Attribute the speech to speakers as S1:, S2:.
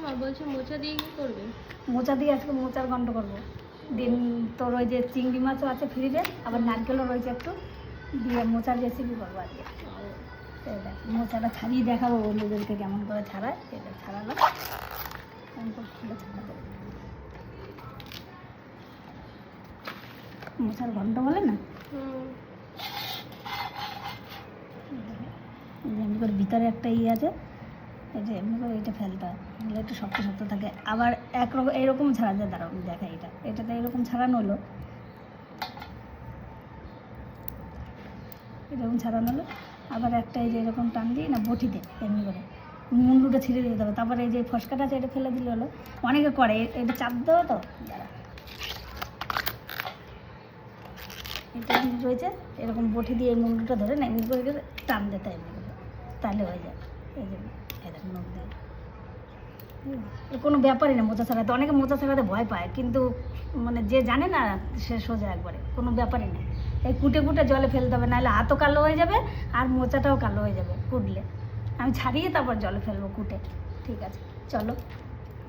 S1: মা বলছে মোচা দিয়ে কি করবে?
S2: মোচা দিয়ে আজকে মোচার ঘন্ট করবো। দিন তোর ওই যে চিংড়ি মাছও আছে ফ্রিজে, আবার নারকেলও রয়েছে একটু, দিয়ে মোচার রেসিপি করবো আজকে। দেখ মোচাটা ছাড়িয়ে দেখাবো বন্ধুদেরকে কেমন করে ছাড়ায়। এটা ছাড়ালো কেমন করে খুলে ছাড়াতে, মোচার ঘন্ট বলে না। এমনি করে ভিতরে একটা ইয়ে আছে, এই যে এমনি করে এটা ফেলতে হয়, এগুলো একটু শক্ত শক্ত থাকে। আবার একরকম এইরকম ছাড়া যায়, দাঁড়াও আমি দেখাই। এটাতে এরকম ছাড়ানো হলো, এরকম ছাড়ানো হলো। আবার একটা এই যে এরকম টান দিই না বটিতে, এমনি করে মুন্ডুটা ছিঁড়ে দিতে হবে। তারপরে এই যে ফসকাটা আছে এটা ফেলে দিলে হলো। অনেকে করে এটা চাপ দেওয়া তো, দাঁড়া এটা রয়েছে এরকম বটি দিয়ে এই মুন্ডুটা ধরে না এমনি করে টান দিতে এমনি করে, তাহলে হয়ে যায়। এই যে এরকম নখ দিয়ে কোনো ব্যাপারই না মোচা ছাড়াতে। অনেকে মোচা ছাড়াতে ভয় পায়, কিন্তু মানে যে জানে না সে সোজা একবারে, কোনো ব্যাপারই না। এই কুটে কুটে জলে ফেলতে হবে, নাহলে হাতও কালো হয়ে যাবে আর মোচাটাও কালো হয়ে যাবে কুটলে। আমি ছাড়িয়ে তারপর জলে ফেলবো কুটে। ঠিক আছে চলো।